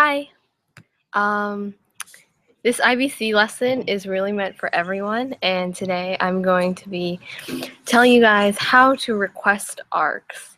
Hi. Um, this IBC lesson is really meant for everyone, and today I'm going to be telling you guys how to request ARCs.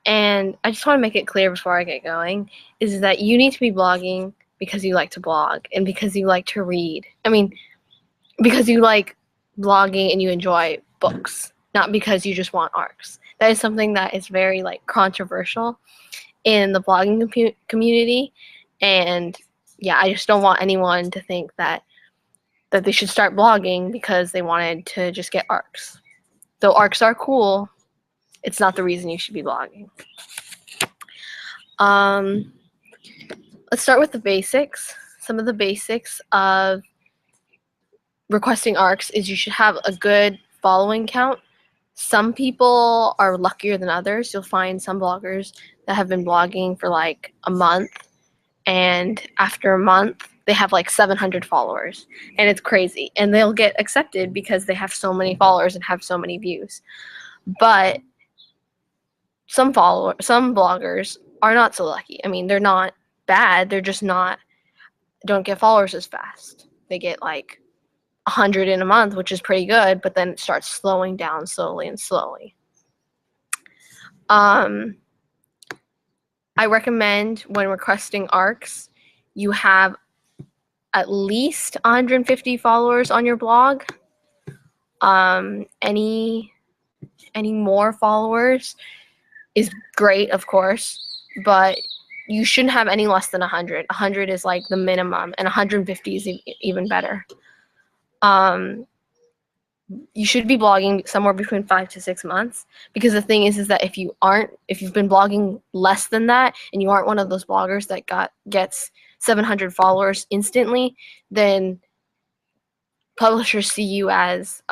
And I just want to make it clear before I get going, is that you need to be blogging because you like to blog and because you like to read. Because you like blogging and you enjoy books, not because you just want ARCs. That is something that is very controversial in the blogging community, and yeah, I just don't want anyone to think that they should start blogging because they wanted to just get ARCs. Though ARCs are cool, it's not the reason you should be blogging. Let's start with the basics. Some of the basics of requesting ARCs is you should have a good following count. Some people are luckier than others. You'll find some bloggers that have been blogging for like a month, and after a month they have like 700 followers, and it's crazy, and they'll get accepted because they have so many followers and have so many views. But some bloggers are not so lucky. They're not bad, they're just don't get followers as fast. They get like 100 in a month, which is pretty good, but then it starts slowing down slowly. I recommend when requesting ARCs, you have at least 150 followers on your blog. Any more followers is great, of course, but you shouldn't have any less than 100. 100 is like the minimum, and 150 is even better. You should be blogging somewhere between 5 to 6 months, because the thing is that if you've been blogging less than that and you aren't one of those bloggers that gets 700 followers instantly, then publishers see you as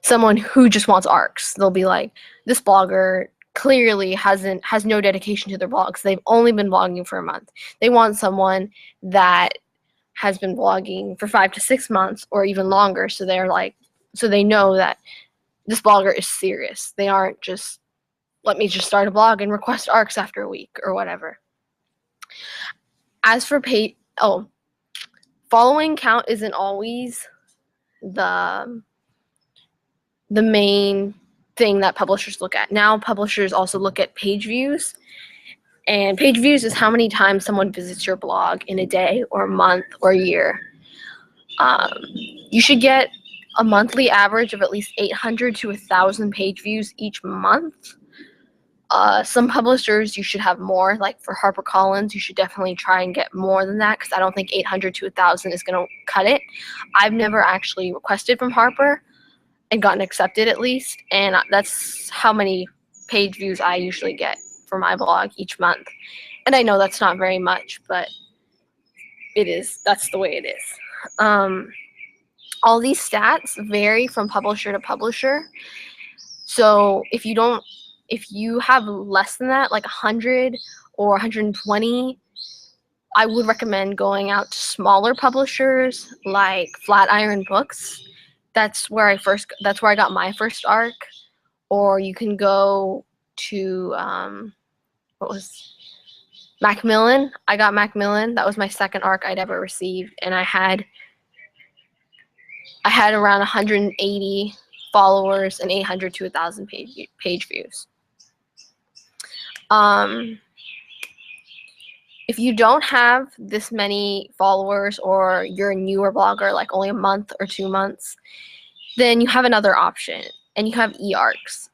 someone who just wants ARCs. They'll be like, this blogger clearly has no dedication to their blogs. They've only been blogging for a month. They want someone that has been blogging for 5 to 6 months or even longer, so they know that this blogger is serious. They aren't just, let me just start a blog and request ARCs after a week or whatever. As for following count isn't always the main thing that publishers look at. Now publishers also look at page views. And page views is how many times someone visits your blog in a day or a month or a year. You should get a monthly average of at least 800 to 1,000 page views each month. Some publishers, you should have more. Like for HarperCollins, you should definitely try and get more than that, because I don't think 800 to 1,000 is going to cut it. I've never actually requested from Harper and gotten accepted, at least, and that's how many page views I usually get for my blog each month. And I know that's not very much, but that's the way it is. All these stats vary from publisher to publisher. So if you have less than that, like 100 or 120, I would recommend going out to smaller publishers like Flatiron Books. That's where I got my first ARC. Or you can go to Macmillan. I got Macmillan. That was my second ARC I'd ever received, and I had around 180 followers and 800 to 1,000 page views. If you don't have this many followers, or you're a newer blogger, like only a month or 2 months, then you have another option, and you have eARCs.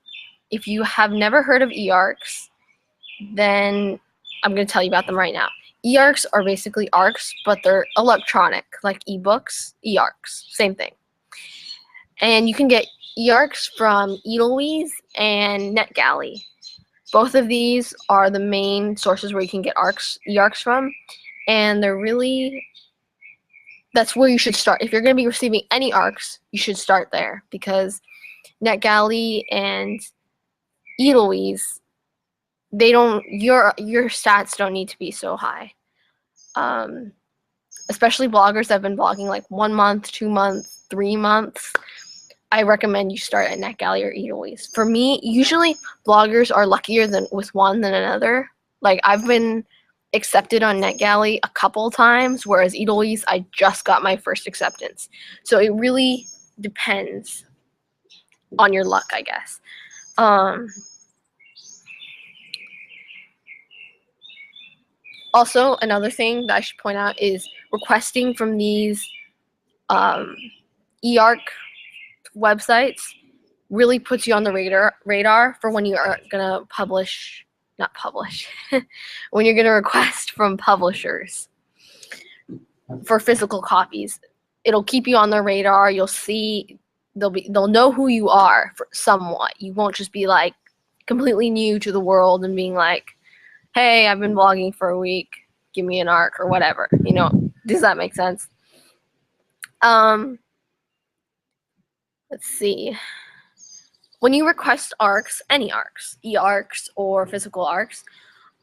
If you have never heard of eARCs, then I'm going to tell you about them right now. eARCs are basically ARCs, but they're electronic, like ebooks. eARCs, same thing. And you can get eARCs from Edelweiss and NetGalley. Both of these are the main sources where you can get eARCs from, and that's where you should start. If you're going to be receiving any ARCs, you should start there, because NetGalley and Edelweiss, your stats don't need to be so high. Especially bloggers that have been blogging like 1 month, 2 months, 3 months. I recommend you start at NetGalley or Edelweiss. For me, usually bloggers are luckier with one than another. Like I've been accepted on NetGalley a couple times, whereas Edelweiss, I just got my first acceptance. So it really depends on your luck, I guess. Also, another thing that I should point out is requesting from these eARC websites really puts you on the radar for when you are gonna when you're gonna request from publishers for physical copies. It'll keep you on their radar. You'll see they'll know who you are somewhat. You won't just be like completely new to the world and being like, hey, I've been blogging for a week, give me an ARC or whatever. Does that make sense? Let's see. When you request ARCs, any ARCs, eARCs or physical ARCs,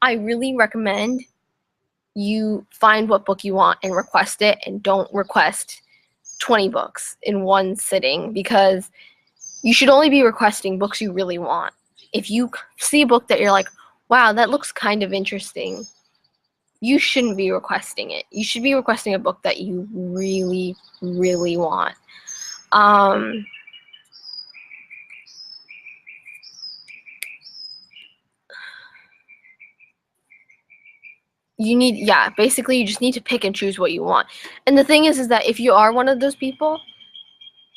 I really recommend you find what book you want and request it, and don't request 20 books in one sitting, because you should only be requesting books you really want. If you see a book that you're like, wow, that looks kind of interesting, you shouldn't be requesting it. You should be requesting a book that you really, really want. Basically you just need to pick and choose what you want. And the thing is that if you are one of those people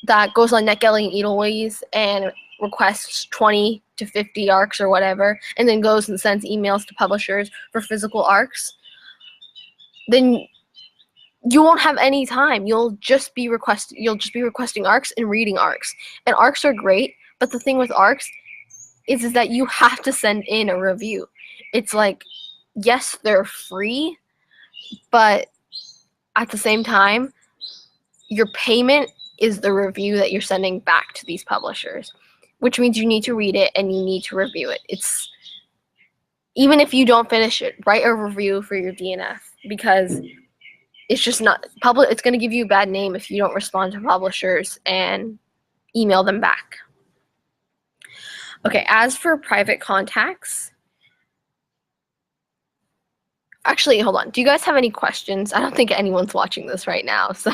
that goes on NetGalley and Edelweiss and requests 20 to 50 ARCs or whatever, and then goes and sends emails to publishers for physical ARCs, then you won't have any time. You'll just be requesting ARCs and reading ARCs. And ARCs are great, but the thing with ARCs is that you have to send in a review. It's like, yes, they're free, but at the same time, your payment is the review that you're sending back to these publishers, which means you need to read it and you need to review it. Even if you don't finish it, write a review for your DNF, because it's just not public. It's going to give you a bad name if you don't respond to publishers and email them back. Okay, as for private contacts, actually, hold on. Do you guys have any questions? I don't think anyone's watching this right now, so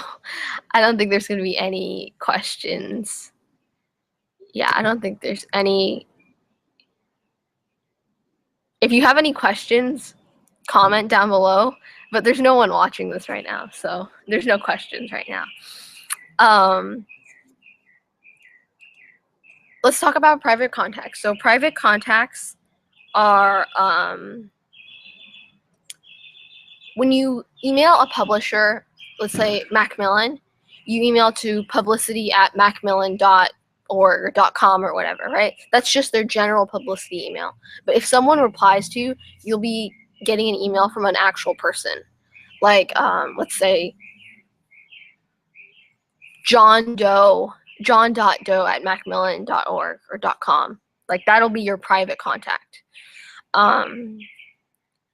I don't think there's going to be any questions. Yeah, I don't think there's any. If you have any questions, comment down below, but there's no one watching this right now, so there's no questions right now. Let's talk about private contacts. So private contacts are when you email a publisher, let's say Macmillan, you email to publicity@macmillan.org or .com or whatever, right? That's just their general publicity email. But if someone replies to you, you'll be getting an email from an actual person. Like, let's say john.doe@macmillan.org or .com. Like, that'll be your private contact.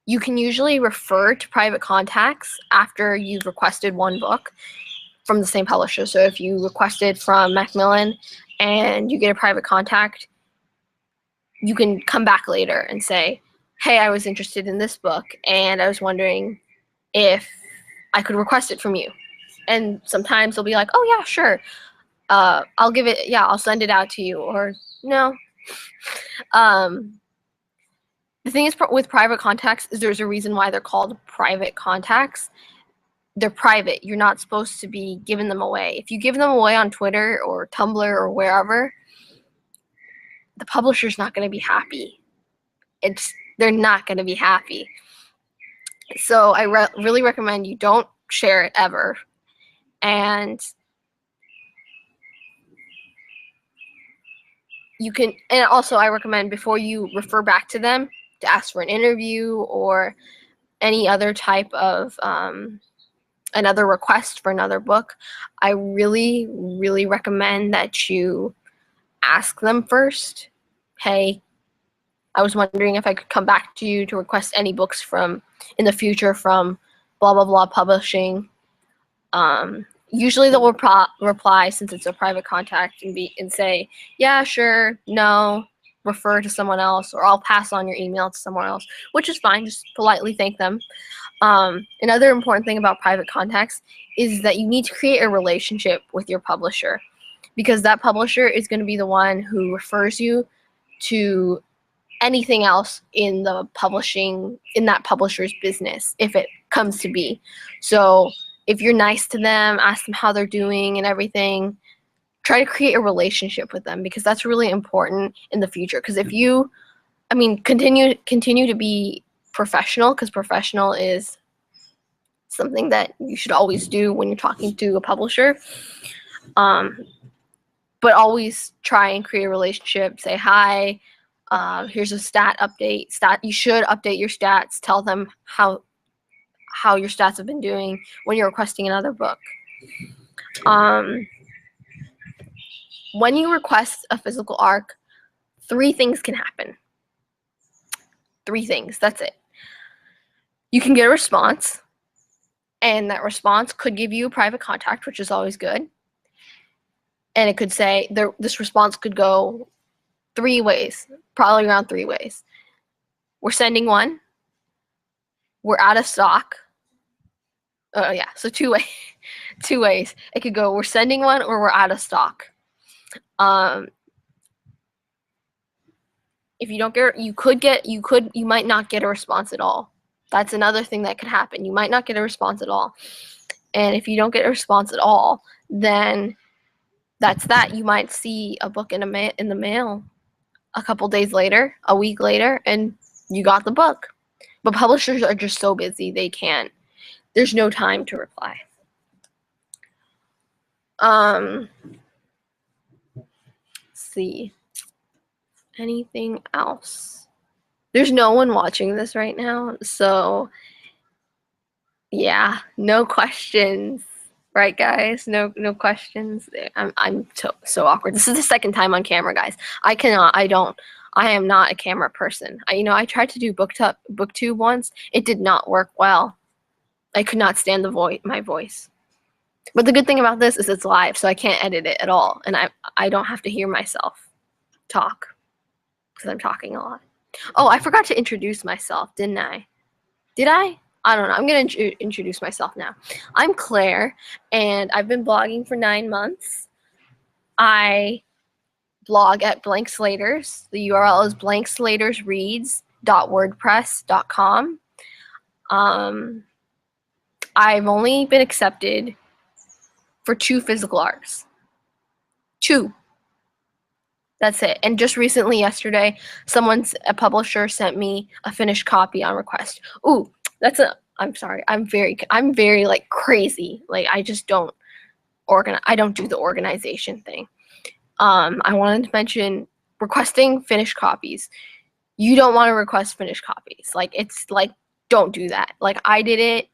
You can usually refer to private contacts after you've requested one book from the same publisher. So if you requested from Macmillan and you get a private contact, you can come back later and say, hey, I was interested in this book and I was wondering if I could request it from you. And sometimes they'll be like, oh yeah, sure. I'll send it out to you, or no. The thing is with private contacts is there's a reason why they're called private contacts. They're private. You're not supposed to be giving them away. If you give them away on Twitter or Tumblr or wherever, the publisher's not going to be happy. They're not going to be happy. So I really recommend you don't share it ever. And also I recommend before you refer back to them to ask for an interview or any other type of another request for another book, I really, really recommend that you ask them first, hey, I was wondering if I could come back to you to request any books in the future from blah, blah, blah publishing. Usually they'll reply, since it's a private contact, and say, yeah, sure, no, refer to someone else, or I'll pass on your email to someone else, which is fine. Just politely thank them. Another important thing about private contacts is that you need to create a relationship with your publisher, because that publisher is going to be the one who refers you to anything else in that publisher's business, if it comes to be. So if you're nice to them, ask them how they're doing and everything, try to create a relationship with them, because that's really important in the future. Because if you, continue to be professional, because professional is something that you should always do when you're talking to a publisher. But always try and create a relationship. Say hi. Here's a stat update. You should update your stats. Tell them how your stats have been doing when you're requesting another book. When you request a physical ARC, 3 things can happen. 3 things. That's it. You can get a response, and that response could give you a private contact, which is always good. And it could say this response could go 3 ways, probably around 3 ways. We're sending one. We're out of stock. Oh yeah, so 2 ways. 2 ways. It could go, we're sending one, or we're out of stock. If you don't get, you might not get a response at all. That's another thing that could happen. You might not get a response at all. And if you don't get a response at all, then that's that. You might see a book in the mail a couple days later, a week later, and you got the book. But publishers are just so busy, there's no time to reply. Let's see. Anything else? There's no one watching this right now, so yeah, no questions. Right, guys? No questions. I'm so awkward. This is the second time on camera, guys. I am not a camera person. I tried to do booktube once. It did not work well. I could not stand my voice. But the good thing about this is it's live, so I can't edit it at all, and I don't have to hear myself talk, because I'm talking a lot. Oh, I forgot to introduce myself, didn't I? Did I? I don't know. I'm going to introduce myself now. I'm Claire, and I've been blogging for 9 months. I blog at Blank Slaters. The URL is blankslatersreads.wordpress.com. I've only been accepted for 2 physical ARCs. 2. That's it. And just recently, yesterday, a publisher sent me a finished copy on request. Ooh, I'm sorry. I'm very like crazy. Like I just don't I don't do the organization thing. I wanted to mention requesting finished copies. You don't want to request finished copies. Like it's like, don't do that. Like I did it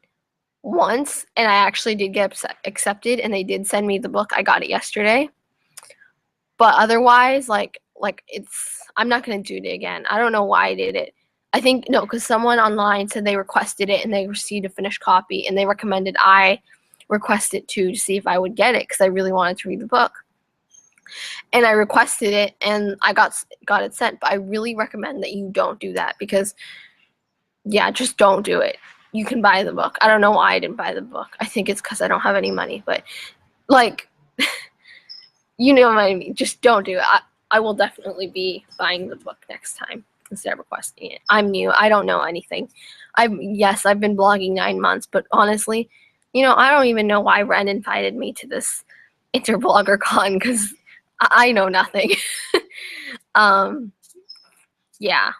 once, and I actually did get accepted, and they did send me the book. I got it yesterday. But otherwise, I'm not going to do it again. I don't know why I did it. I think, no, because someone online said they requested it and they received a finished copy, and they recommended I request it too, to see if I would get it, because I really wanted to read the book. And I requested it, and I got it sent. But I really recommend that you don't do that, because, yeah, just don't do it. You can buy the book. I don't know why I didn't buy the book. I think it's because I don't have any money. But, like, you know what I mean. Just don't do it. I will definitely be buying the book next time instead of requesting it. I'm new. I don't know anything. I've been blogging 9 months, but honestly, I don't even know why Ren invited me to this InterBlogCon, because I know nothing. Yeah.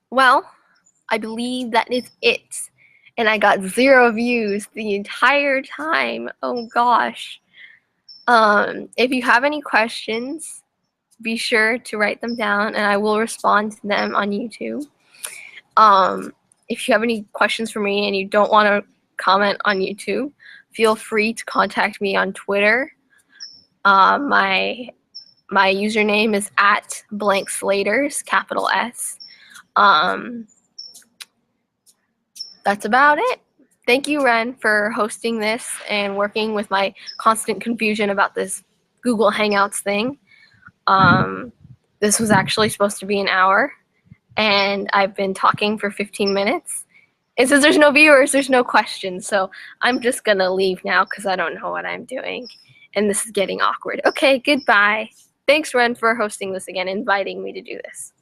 Well, I believe that is it. And I got 0 views the entire time. Oh gosh. If you have any questions, be sure to write them down, and I will respond to them on YouTube. If you have any questions for me and you don't want to comment on YouTube, feel free to contact me on Twitter. My username is @blankslaters, capital S. That's about it. Thank you, Ren, for hosting this and working with my constant confusion about this Google Hangouts thing. This was actually supposed to be an hour, and I've been talking for 15 minutes. It says there's no viewers, there's no questions, so I'm just gonna leave now because I don't know what I'm doing, and this is getting awkward. Okay, goodbye. Thanks, Ren, for hosting this again, inviting me to do this.